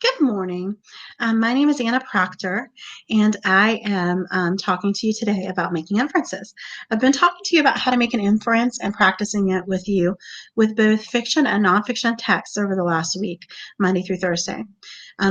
Good morning. My name is Anna Proctor, and I am talking to you today about making inferences. I've been talking to you about how to make an inference and practicing it with you with both fiction and nonfiction texts over the last week, Monday through Thursday.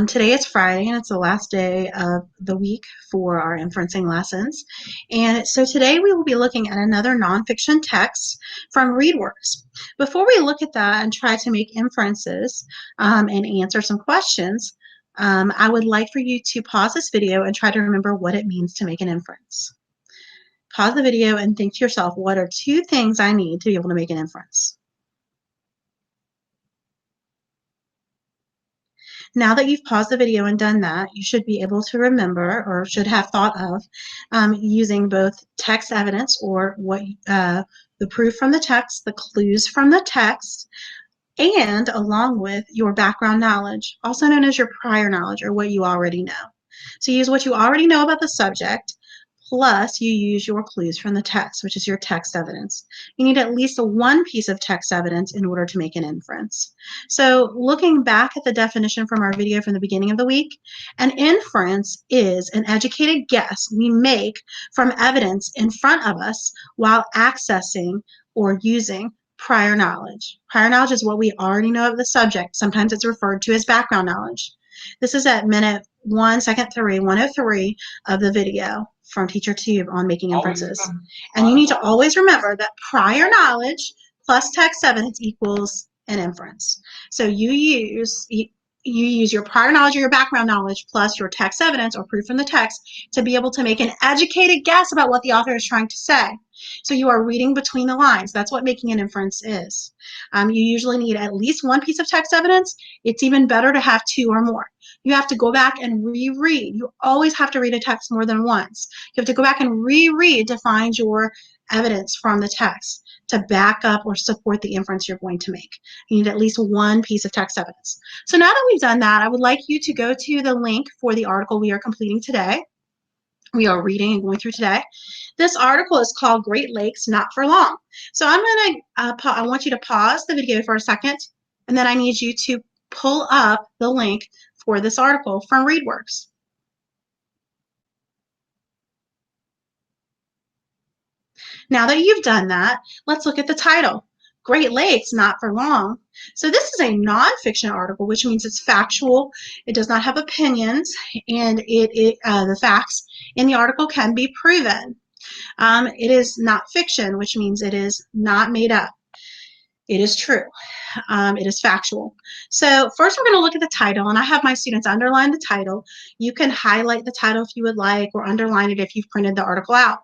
Today is Friday, and it's the last day of the week for our inferencing lessons. And so today we will be looking at another nonfiction text from ReadWorks. Before we look at that and try to make inferences and answer some questions, I would like for you to pause this video and try to remember what it means to make an inference. Pause the video and think to yourself, what are two things I need to be able to make an inference? Now that you've paused the video and done that, you should be able to remember or should have thought of using both text evidence or the proof from the text, the clues from the text, and along with your background knowledge, also known as your prior knowledge or what you already know. So use what you already know about the subject, plus you use your clues from the text, which is your text evidence. You need at least one piece of text evidence in order to make an inference. So looking back at the definition from our video from the beginning of the week, an inference is an educated guess we make from evidence in front of us while accessing or using prior knowledge. Prior knowledge is what we already know of the subject. Sometimes it's referred to as background knowledge. This is at minute 1:03 of the video from Teacher Tube on making inferences. And you need to always remember that prior knowledge plus text evidence equals an inference. So you use your prior knowledge or your background knowledge plus your text evidence or proof from the text to be able to make an educated guess about what the author is trying to say. So you are reading between the lines. That's what making an inference is. You usually need at least one piece of text evidence. It's even better to have two or more. You have to go back and reread. You always have to read a text more than once. You have to go back and reread to find your evidence from the text to back up or support the inference you're going to make. You need at least one piece of text evidence. So now that we've done that, I would like you to go to the link for the article we are completing today. We are reading and going through today. This article is called Great Lakes Not for Long. So I want you to pause the video for a second, and then I need you to pull up the link for this article from ReadWorks. Now that you've done that, let's look at the title. Great Lakes Not for Long. So this is a nonfiction article, which means it's factual. It does not have opinions, and the facts in the article can be proven. It is not fiction, which means it is not made up. It is true. It is factual. So first we're going to look at the title, and I have my students underline the title. You can highlight the title if you would like, or underline it if you've printed the article out.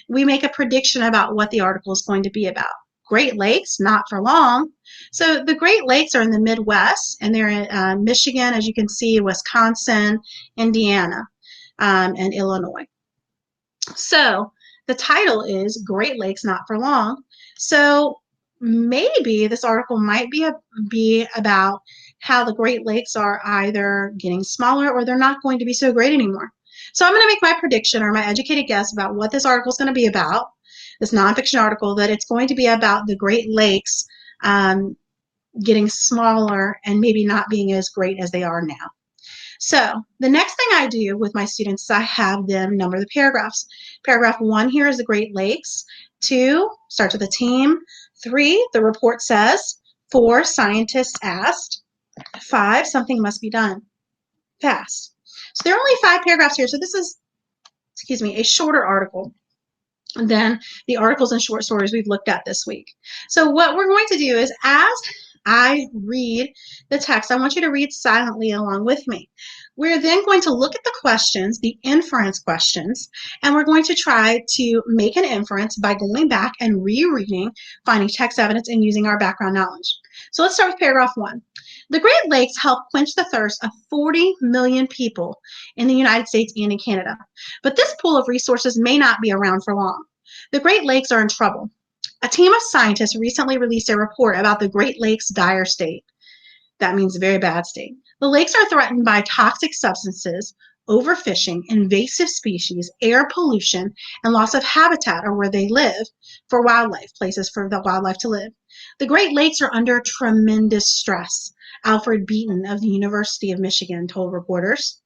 We make a prediction about what the article is going to be about. Great Lakes, not for long. So the Great Lakes are in the Midwest, and they're in Michigan, as you can see, Wisconsin, Indiana, and Illinois. So the title is Great Lakes Not for Long. So maybe this article might be about how the Great Lakes are either getting smaller or they're not going to be so great anymore. So I'm going to make my prediction or my educated guess about what this article is going to be about, this nonfiction article, that it's going to be about the Great Lakes getting smaller and maybe not being as great as they are now. So the next thing I do with my students is I have them number the paragraphs. Paragraph 1 here is the Great Lakes. 2 starts with a team. 3, the report says. 4, scientists asked. 5, something must be done fast. So there are only 5 paragraphs here. So this is, a shorter article than the articles and short stories we've looked at this week. So what we're going to do is, as I read the text, I want you to read silently along with me. We're then going to look at the questions, the inference questions, and we're going to try to make an inference by going back and rereading, finding text evidence, and using our background knowledge. So let's start with paragraph 1. The Great Lakes help quench the thirst of 40 million people in the United States and in Canada. But this pool of resources may not be around for long. The Great Lakes are in trouble. A team of scientists recently released a report about the Great Lakes' dire state. That means a very bad state. The lakes are threatened by toxic substances, overfishing, invasive species, air pollution, and loss of habitat or where they live for wildlife, places for the wildlife to live. The Great Lakes are under tremendous stress, Alfred Beaton of the University of Michigan told reporters.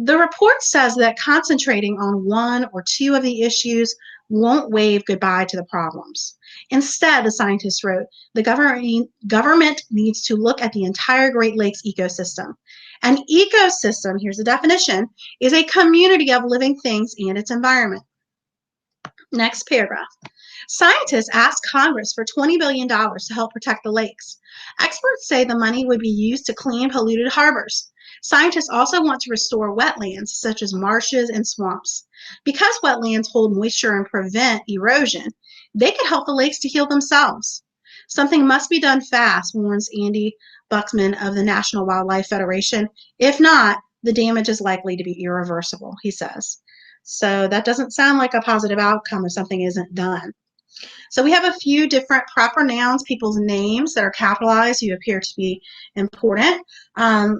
The report says that concentrating on one or two of the issues won't wave goodbye to the problems. Instead, the scientists wrote, the government needs to look at the entire Great Lakes ecosystem. An ecosystem, here's the definition, is a community of living things and its environment. Next paragraph. Scientists asked Congress for $20 billion to help protect the lakes. Experts say the money would be used to clean polluted harbors. Scientists also want to restore wetlands, such as marshes and swamps. Because wetlands hold moisture and prevent erosion, they could help the lakes to heal themselves. Something must be done fast, warns Andy Buxman of the National Wildlife Federation. If not, the damage is likely to be irreversible, he says. So that doesn't sound like a positive outcome if something isn't done. So we have a few different proper nouns, people's names that are capitalized who appear to be important.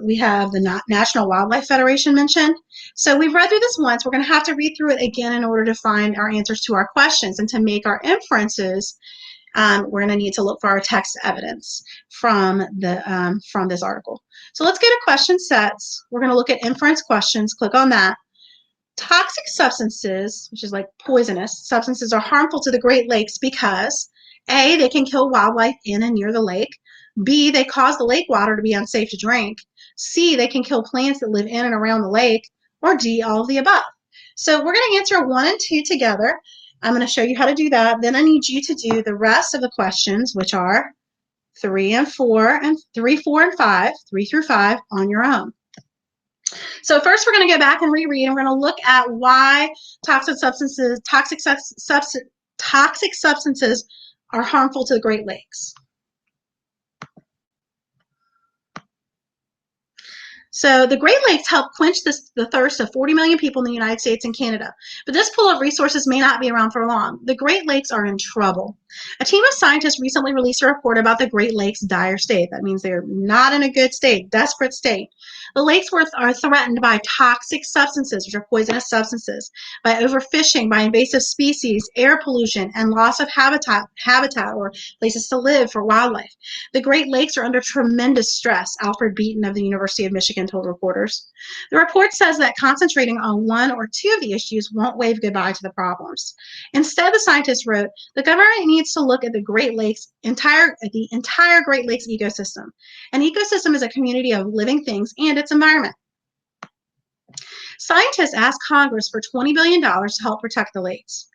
We have the National Wildlife Federation mentioned. So we've read through this once. We're going to have to read through it again in order to find our answers to our questions. And to make our inferences, we're going to need to look for our text evidence from this article. So let's go to question sets. We're going to look at inference questions. Click on that. Toxic substances, which is like poisonous substances, are harmful to the Great Lakes because A, they can kill wildlife in and near the lake. B, they cause the lake water to be unsafe to drink. C, they can kill plants that live in and around the lake. Or D, all of the above. So we're going to answer 1 and 2 together. I'm going to show you how to do that. Then I need you to do the rest of the questions, which are 3 and 4, and 3, 4, and 5, 3 through 5 on your own. So first we're going to go back and reread, and we're going to look at why toxic substances are harmful to the Great Lakes. So the Great Lakes help quench the thirst of 40 million people in the United States and Canada. But this pool of resources may not be around for long. The Great Lakes are in trouble. A team of scientists recently released a report about the Great Lakes' dire state. That means they're not in a good state, desperate state. The lakes are threatened by toxic substances, which are poisonous substances, by overfishing, by invasive species, air pollution, and loss of habitat or places to live for wildlife. The Great Lakes are under tremendous stress, Alfred Beaton of the University of Michigan told reporters. The report says that concentrating on 1 or 2 of the issues won't wave goodbye to the problems. Instead, the scientists wrote, the government needs to look at the entire Great Lakes ecosystem. An ecosystem is a community of living things and its environment. Scientists asked Congress for $20 billion to help protect the lakes.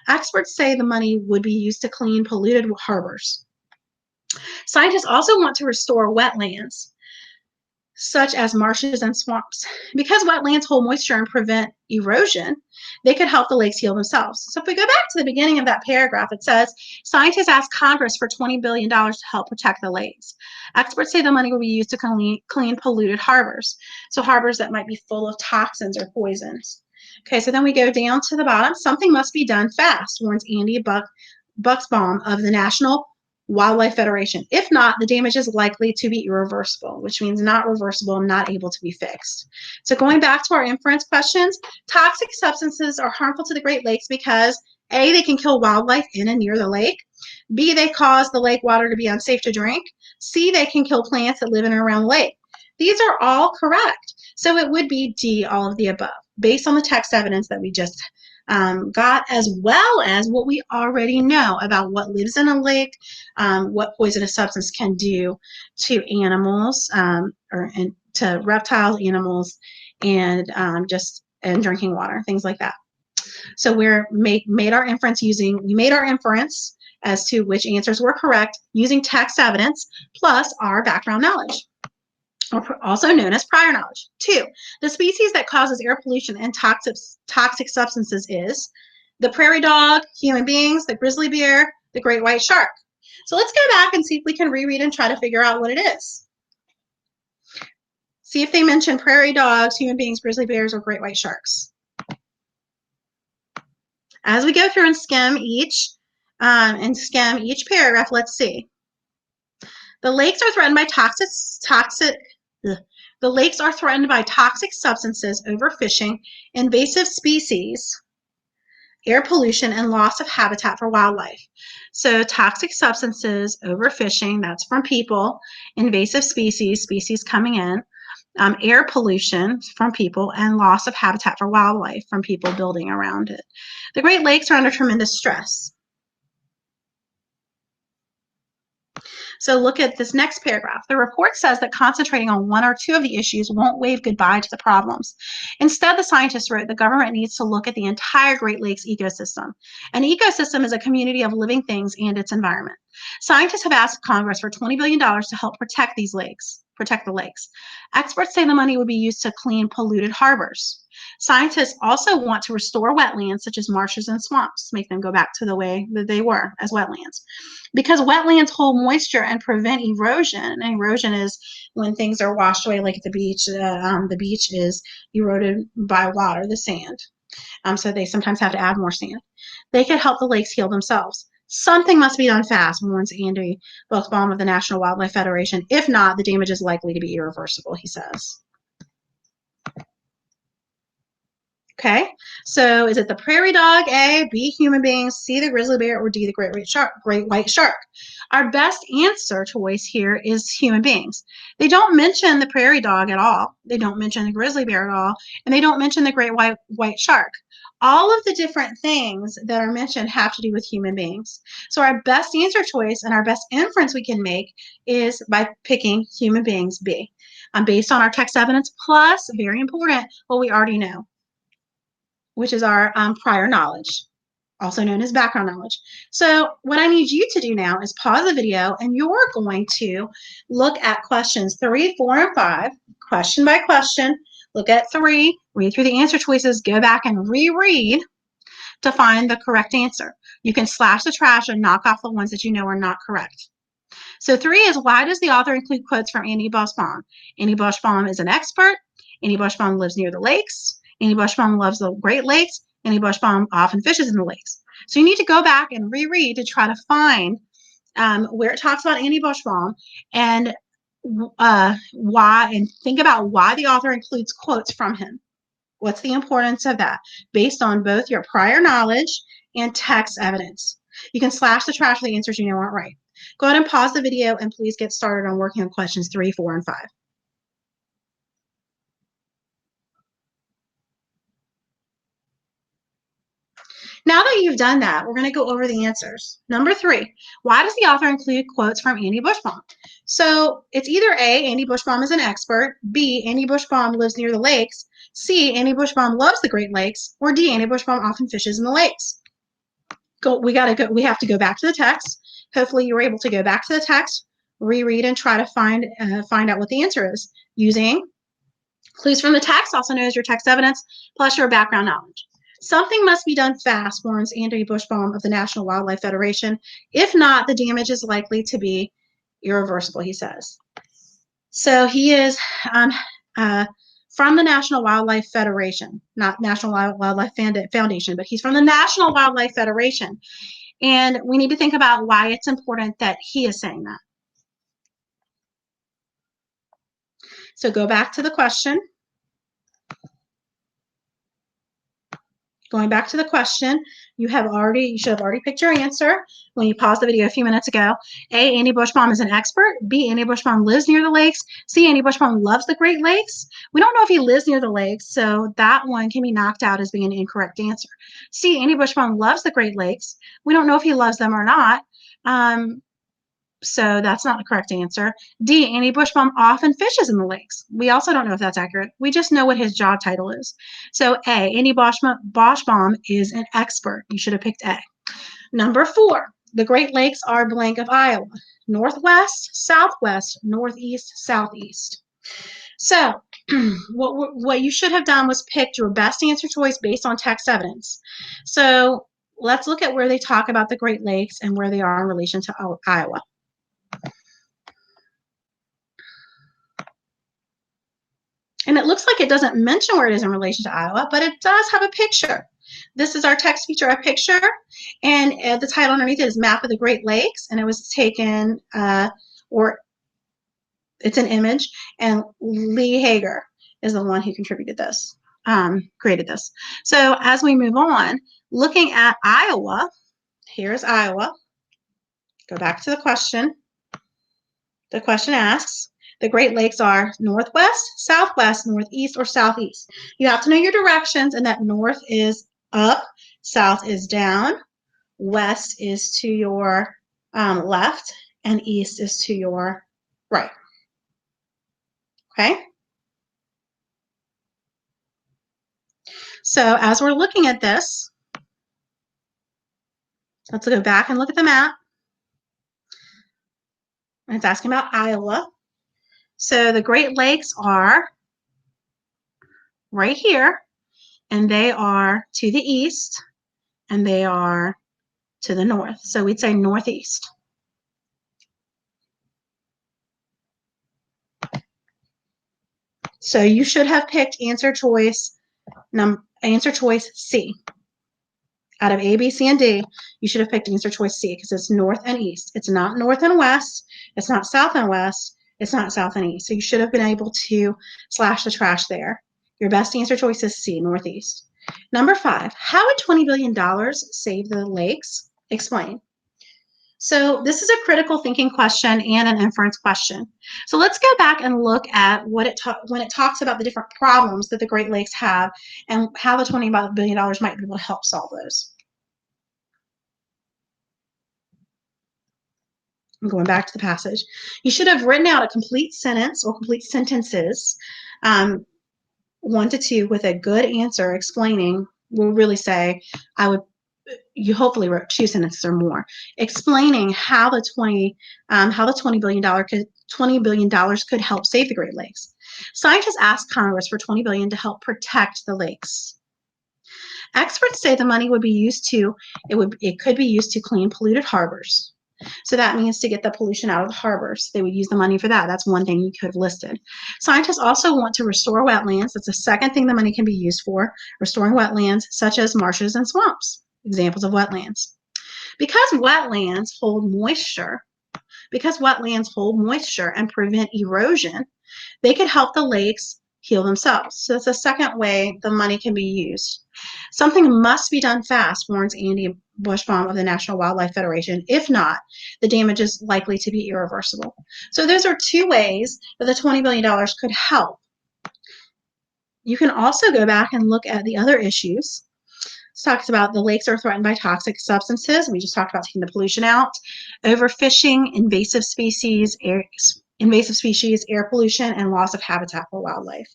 Experts say the money would be used to clean polluted harbors. Scientists also want to restore wetlands, such as marshes and swamps. Because wetlands hold moisture and prevent erosion, they could help the lakes heal themselves. So if we go back to the beginning of that paragraph, it says, scientists asked Congress for $20 billion to help protect the lakes. Experts say the money will be used to clean polluted harbors. So harbors that might be full of toxins or poisons. Okay, so then we go down to the bottom. Something must be done fast, warns Andy Buxbaum of the National Wildlife Federation. If not, the damage is likely to be irreversible, which means not reversible and not able to be fixed. So going back to our inference questions, toxic substances are harmful to the Great Lakes because A, they can kill wildlife in and near the lake. B, they cause the lake water to be unsafe to drink. C, they can kill plants that live in and around the lake. These are all correct. So it would be D, all of the above, based on the text evidence that we just got, as well as what we already know about what lives in a lake, what poisonous substance can do to animals, or to reptiles, animals, and drinking water, things like that. So we made our inference as to which answers were correct using text evidence plus our background knowledge, also known as prior knowledge. 2, the species that causes air pollution and toxic substances is the prairie dog, human beings, the grizzly bear, the great white shark. So let's go back and see if we can reread and try to figure out what it is. See if they mention prairie dogs, human beings, grizzly bears, or great white sharks. As we go through and skim each paragraph, let's see. The lakes are threatened by The lakes are threatened by toxic substances, overfishing, invasive species, air pollution, and loss of habitat for wildlife. So toxic substances, overfishing, that's from people, invasive species, species coming in, air pollution from people, and loss of habitat for wildlife from people building around it. The Great Lakes are under tremendous stress. So look at this next paragraph. The report says that concentrating on one or two of the issues won't wave goodbye to the problems. Instead, the scientists wrote, the government needs to look at the entire Great Lakes ecosystem. An ecosystem is a community of living things and its environment. Scientists have asked Congress for $20 billion to help protect the lakes. Experts say the money would be used to clean polluted harbors. Scientists also want to restore wetlands such as marshes and swamps, make them go back to the way that they were as wetlands. Because wetlands hold moisture and prevent erosion. And erosion is when things are washed away, like at the beach. The beach is eroded by water, the sand. So they sometimes have to add more sand. They could help the lakes heal themselves. Something must be done fast, warns Andy Buchbaum of the National Wildlife Federation. If not, the damage is likely to be irreversible, he says. Okay, so is it the prairie dog, A, B, human beings, C, the grizzly bear, or D, the great white shark? Our best answer choice here is human beings. They don't mention the prairie dog at all. They don't mention the grizzly bear at all, and they don't mention the great white shark. All of the different things that are mentioned have to do with human beings. So our best answer choice and our best inference we can make is by picking human beings, B, based on our text evidence plus, very important, what we already know, which is our prior knowledge, also known as background knowledge. So what I need you to do now is pause the video, and you're going to look at questions 3, 4, and 5, question by question. Look at 3, read through the answer choices, go back and reread to find the correct answer. You can slash the trash and knock off the ones that you know are not correct. So 3 is, why does the author include quotes from Andy Buchbaum? Andy Buchbaum is an expert. Andy Buchbaum lives near the lakes. Andy Buchbaum loves the Great Lakes. Andy Buchbaum often fishes in the lakes. So you need to go back and reread to try to find where it talks about Andy Buchbaum and why, and think about why the author includes quotes from him. What's the importance of that based on both your prior knowledge and text evidence? You can slash the trash for the answers you know aren't right. Go ahead and pause the video and please get started on working on questions 3, 4, and 5. Now that you've done that, we're going to go over the answers. Number 3, why does the author include quotes from Andy Buchbaum? So it's either A, Andy Buchbaum is an expert, B, Andy Buchbaum lives near the lakes, C, Andy Buchbaum loves the Great Lakes, or D, Andy Buchbaum often fishes in the lakes. We have to go back to the text. Hopefully you were able to go back to the text, reread, and try to find out what the answer is using clues from the text, also known as your text evidence, plus your background knowledge. Something must be done fast, warns Andy Buchbaum of the National Wildlife Federation. If not, the damage is likely to be irreversible, he says. So he is from the National Wildlife Federation, not National Wildlife Foundation, but he's from the National Wildlife Federation. And we need to think about why it's important that he is saying that. So go back to the question. Going back to the question, you should have already picked your answer when you paused the video a few minutes ago. A, Andy Buchbaum is an expert. B, Andy Buchbaum lives near the lakes. C, Andy Buchbaum loves the Great Lakes. We don't know if he lives near the lakes, so that one can be knocked out as being an incorrect answer. C, Andy Buchbaum loves the Great Lakes. We don't know if he loves them or not. So that's not the correct answer. D, Andy Buchbaum often fishes in the lakes. We also don't know if that's accurate. We just know what his job title is. So A, Andy Buchbaum is an expert. You should have picked A. Number 4, the Great Lakes are blank of Iowa. Northwest, southwest, northeast, southeast. So what you should have done was picked your best answer choice based on text evidence. So let's look at where they talk about the Great Lakes and where they are in relation to Iowa. And it looks like it doesn't mention where it is in relation to Iowa, but it does have a picture. This is our text feature, a picture, and the title underneath it is Map of the Great Lakes, and it was taken, or It's an image, and Lee Hager is the one who contributed this, created this. So as we move on, looking at Iowa, here's Iowa. Go back to the question. The question asks, the Great Lakes are northwest, southwest, northeast, or southeast. You have to know your directions, and that north is up, south is down, west is to your left, and east is to your right. Okay? So as we're looking at this, let's go back and look at the map. It's asking about Iowa. So the Great Lakes are right here, and they are to the east, and they are to the north. So we'd say northeast. So you should have picked answer choice C. Out of A, B, C, and D, you should have picked answer choice C because it's north and east. It's not north and west. It's not south and west. It's not south and east. So you should have been able to slash the trash there. Your best answer choice is C, northeast. Number 5, how would $20 billion save the lakes? Explain. So this is a critical thinking question and an inference question. So let's go back and look at what when it talks about the different problems that the Great Lakes have and how the $20 billion might be able to help solve those. I'm going back to the passage. You should have written out a complete sentence or complete sentences, 1 to 2, with a good answer explaining. We'll really say, you hopefully wrote 2 sentences or more, explaining how the $20 billion could help save the Great Lakes. Scientists asked Congress for $20 billion to help protect the lakes. Experts say the money would be used to, it could be used to clean polluted harbors. So that means to get the pollution out of the harbors. They would use the money for that. That's one thing you could have listed. Scientists also want to restore wetlands. That's the second thing the money can be used for, restoring wetlands such as marshes and swamps. Examples of wetlands. Because wetlands hold moisture and prevent erosion, they could help the lakes heal themselves. So that's the second way the money can be used. Something must be done fast, warns Andy Bushbaum of the National Wildlife Federation. If not, the damage is likely to be irreversible. So those are 2 ways that the $20 billion could help. You can also go back and look at the other issues. It talks about the lakes are threatened by toxic substances. We just talked about taking the pollution out. Overfishing, invasive species, air pollution, and loss of habitat for wildlife.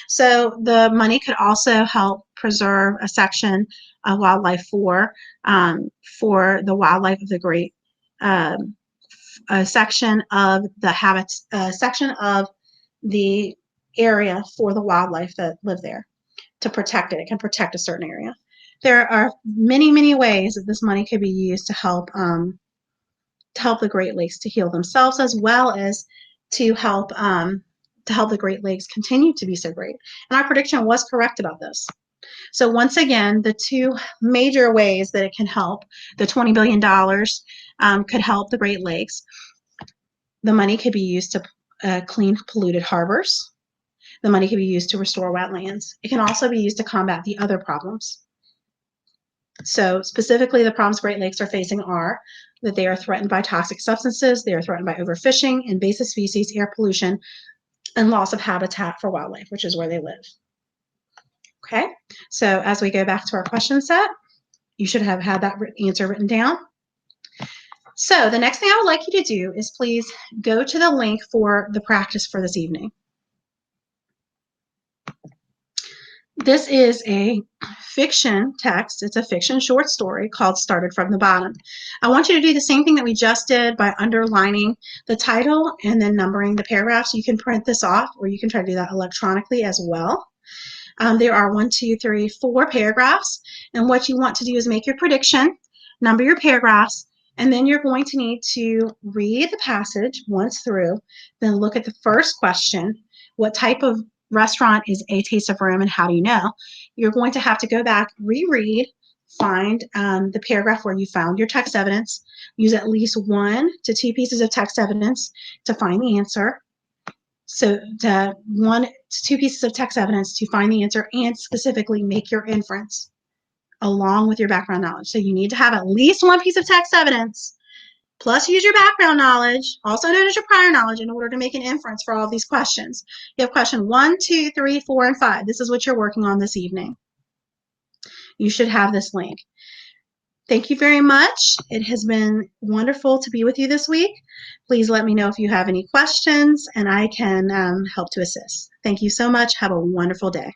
So the money could also help preserve a section of wildlife for the wildlife of the great, a section of the area for the wildlife that live there, to protect it. It can protect a certain area. There are many, many ways that this money could be used to help the Great Lakes to heal themselves, as well as to help the Great Lakes continue to be so great. And our prediction was correct about this. So once again, the 2 major ways that it can help, the $20 billion could help the Great Lakes. The money could be used to clean polluted harbors. The money can be used to restore wetlands. It can also be used to combat the other problems. So specifically, the problems Great Lakes are facing are that they are threatened by toxic substances, they are threatened by overfishing, invasive species, air pollution, and loss of habitat for wildlife, which is where they live. Okay, so as we go back to our question set, you should have had that answer written down. So the next thing I would like you to do is please go to the link for the practice for this evening. This is a fiction text. It's a fiction short story called Started from the Bottom. I want you to do the same thing that we just did by underlining the title and then numbering the paragraphs. You can print this off, or you can try to do that electronically as well. There are 1, 2, 3, 4 paragraphs, and what you want to do is make your prediction, number your paragraphs, and then you're going to need to read the passage once through, then look at the first question. What type of restaurant is A Taste of Rome, and how do you know? You're going to have to go back, reread, find the paragraph where you found your text evidence, use at least 1 to 2 pieces of text evidence to find the answer, So one to two pieces of text evidence to find the answer and specifically make your inference along with your background knowledge. So you need to have at least one piece of text evidence plus use your background knowledge, also known as your prior knowledge, in order to make an inference for all of these questions. You have question 1, 2, 3, 4, and 5. This is what you're working on this evening. You should have this link. Thank you very much. It has been wonderful to be with you this week. Please let me know if you have any questions, and I can help to assist. Thank you so much. Have a wonderful day.